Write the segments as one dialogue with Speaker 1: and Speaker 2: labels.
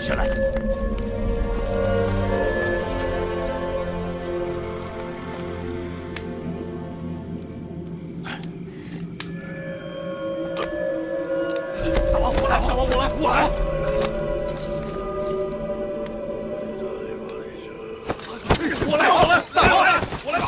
Speaker 1: 下来。大王，我来！大王，我来！我来！我来！我来！大王，我来吧！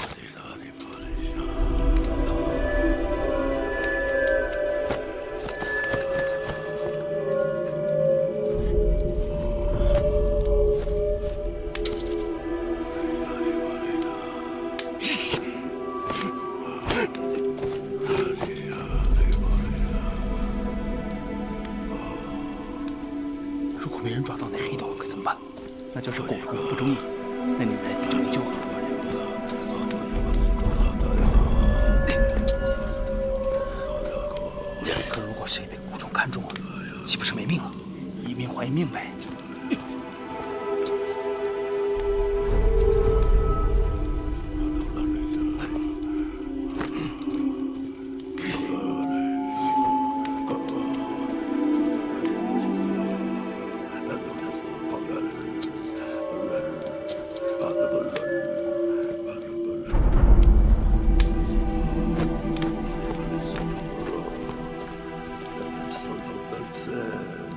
Speaker 2: 如果没人抓到那黑道该怎么办？那就是顾主不中意，那女人就没救了。可如果谁被顾总看中了，岂不是没命了？以命还命呗。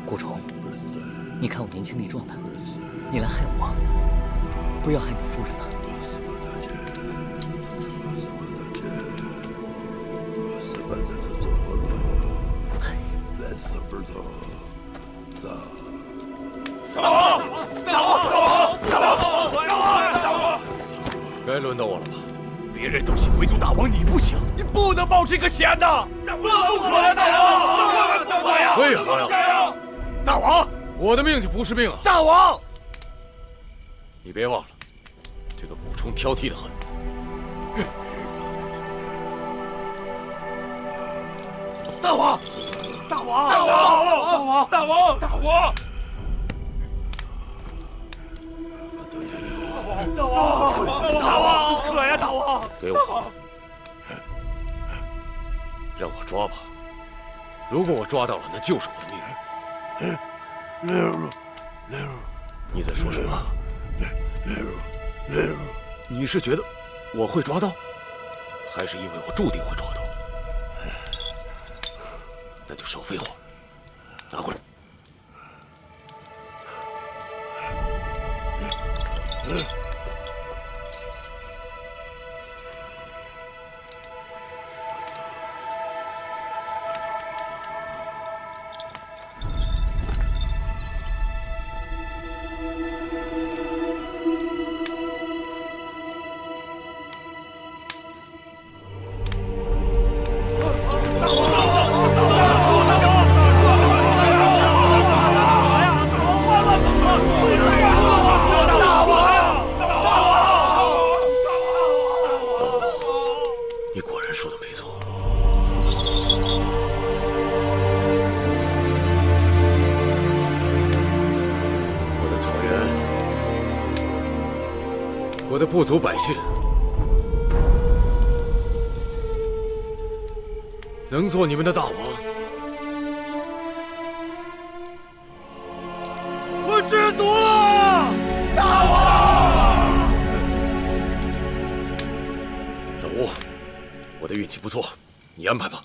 Speaker 3: 顾冲，你看我年轻力壮的，你来害我，不要害你夫人了。
Speaker 1: 该轮到我了吧？别人都行，唯独大王你不行，你不能冒这个险呐！不可能，大王，不可呀！为何呀？大王，我的命就不是命啊！大王，你别忘了，这个顾冲挑剔的很。大王，大王，大王，大王，大王，大王！ 大王，不可呀！大王，给我，让我抓吧。如果我抓到了，那就是我的命。你在说什么？你是觉得我会抓到，还是因为我注定会抓到？那就少废话，拿过来。 我的部族百姓能做你们的大王，我知足了，大王。老吴，我的运气不错，你安排吧。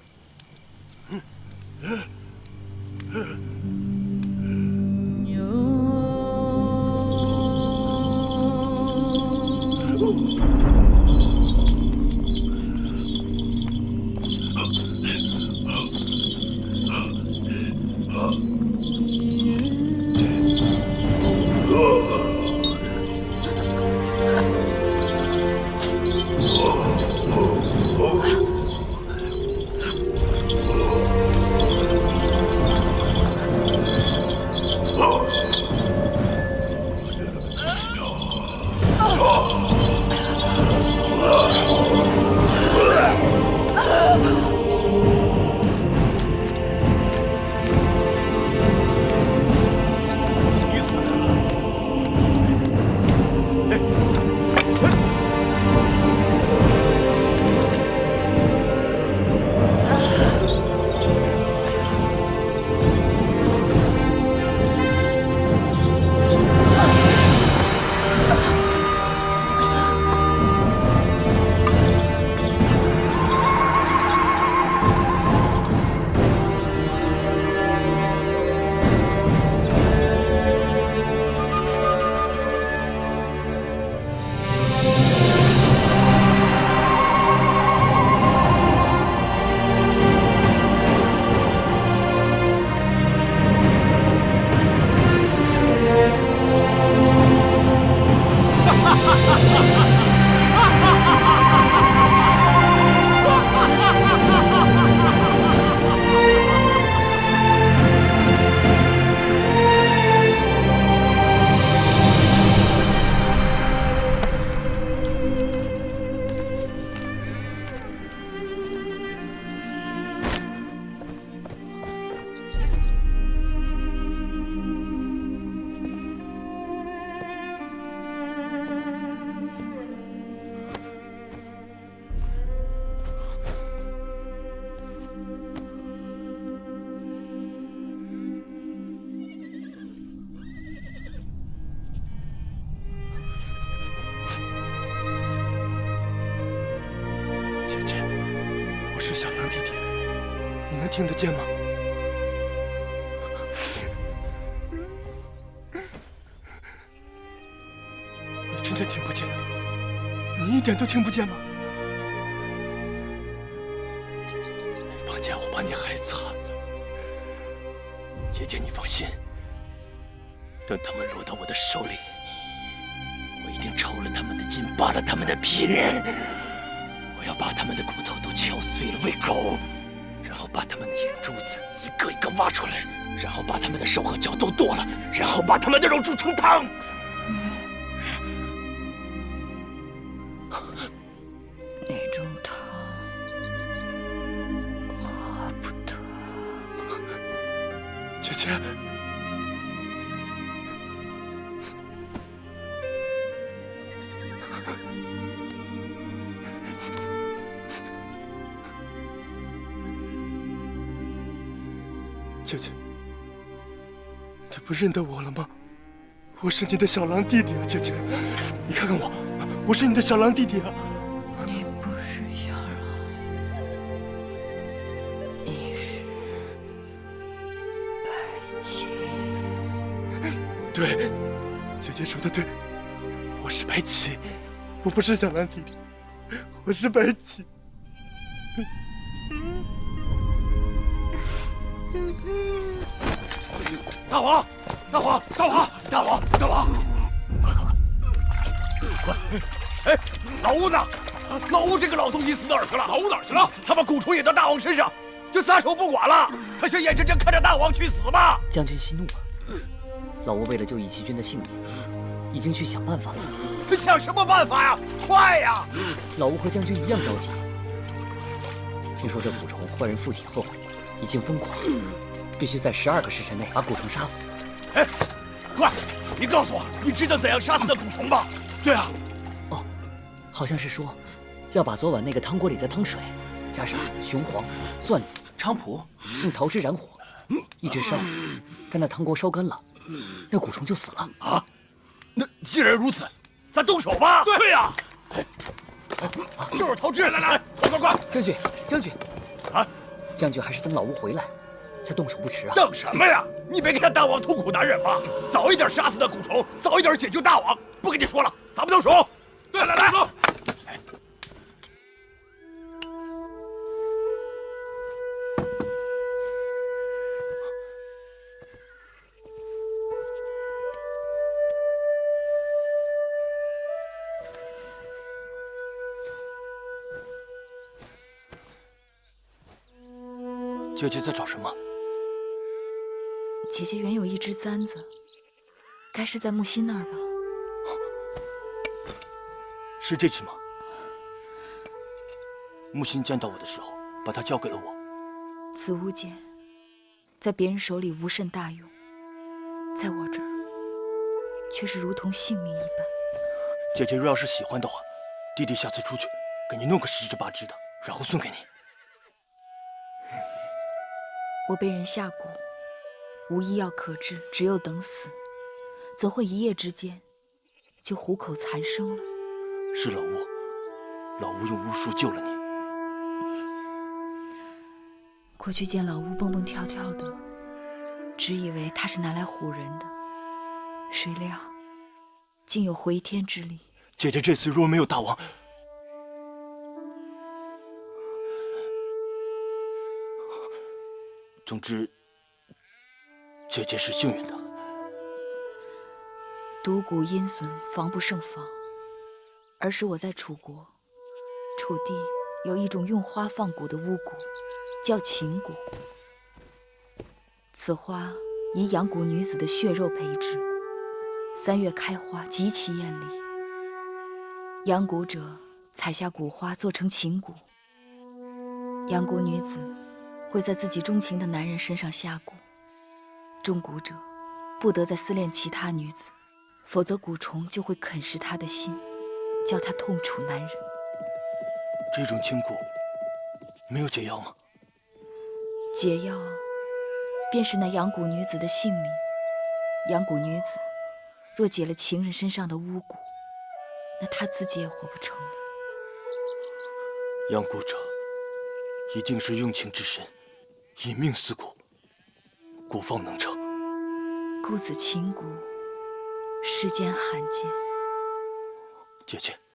Speaker 4: 听得见吗？你真的听不见？你一点都听不见吗？那帮家伙把你害惨了。姐姐，你放心，等他们落到我的手里，我一定抽了他们的筋，扒了他们的皮，我要把他们的骨头都敲碎了喂狗，然后把他们的眼珠子一个一个挖出来，然后把他们的手和脚都剁了，然后把他们的肉煮成汤。
Speaker 5: 那种汤喝不得。
Speaker 4: 姐姐，姐姐，你不认得我了吗？我是你的小狼弟弟啊，姐姐，你看看我，我是你的小狼弟弟啊。
Speaker 5: 你不是小狼，你是白起。
Speaker 4: 对，姐姐说的对，我是白起，我不是小狼弟弟，我是白起。
Speaker 1: 大王，大王，大王，大王，大王，快！哎，老吴呢？老吴这个老东西死哪儿去了？老吴哪儿去了？他把蛊虫引到大王身上，就撒手不管了。他想眼睁睁看着大王去死吗？
Speaker 3: 将军息怒了。老吴为了救义齐军的性命，已经去想办法了。
Speaker 1: 他想什么办法呀？快呀！
Speaker 3: 老吴和将军一样着急。听说这蛊虫换人附体后，已经疯狂，必须在12个时辰内把蛊虫杀死。
Speaker 1: 哎，快，你告诉我，你知道怎样杀死那蛊虫吗？对啊。
Speaker 3: 哦，好像是说，要把昨晚那个汤锅里的汤水，加上雄黄、蒜子、菖蒲，用桃汁燃火，一直烧，待那汤锅烧干了，那蛊虫就死了。
Speaker 1: 啊，那既然如此，咱动手吧。对呀。就是桃汁，来，快！
Speaker 3: 将军，
Speaker 1: 啊，
Speaker 3: 将军还是等老吴回来，再动手不迟啊。
Speaker 1: 等什么呀？你没看大王痛苦难忍吗？早一点杀死那蛊虫，早一点解救大王。不跟你说了，咱们动手。对，来，走。
Speaker 4: 姐姐在找什么？
Speaker 5: 姐姐原有一只簪子，该是在木心那儿吧？
Speaker 4: 是这只吗？木心见到我的时候，把它交给了我。
Speaker 5: 此物件，在别人手里无甚大用，在我这儿，却是如同性命一般。
Speaker 4: 姐姐若要是喜欢的话，弟弟下次出去给你弄个10只8只的，然后送给你。
Speaker 5: 我被人下蛊，无医药可治，只有等死，怎会一夜之间就虎口残生了？
Speaker 4: 是老吴，老吴用巫术救了你。
Speaker 5: 过去见老吴蹦蹦跳跳的，只以为他是拿来唬人的，谁料竟有回天之力。
Speaker 4: 姐姐这次若没有大王，总之，姐姐是幸运的。
Speaker 5: 毒蛊阴损，防不胜防。儿时我在楚国，楚地有一种用花放蛊的巫蛊，叫秦蛊。此花以养蛊女子的血肉培植，3月开花，极其艳丽。养蛊者采下蛊花做成秦蛊，养蛊女子会在自己钟情的男人身上下蛊，中蛊者不得再思恋其他女子，否则蛊虫就会啃食他的心，叫他痛楚难忍。
Speaker 4: 这种情蛊没有解药吗？
Speaker 5: 解药便是那养蛊女子的性命。养蛊女子若解了情人身上的巫蛊，那她自己也活不成了。
Speaker 4: 养蛊者一定是用情之深，以命饲骨，骨方能成。
Speaker 5: 故子琴骨，世间罕见。
Speaker 4: 姐姐，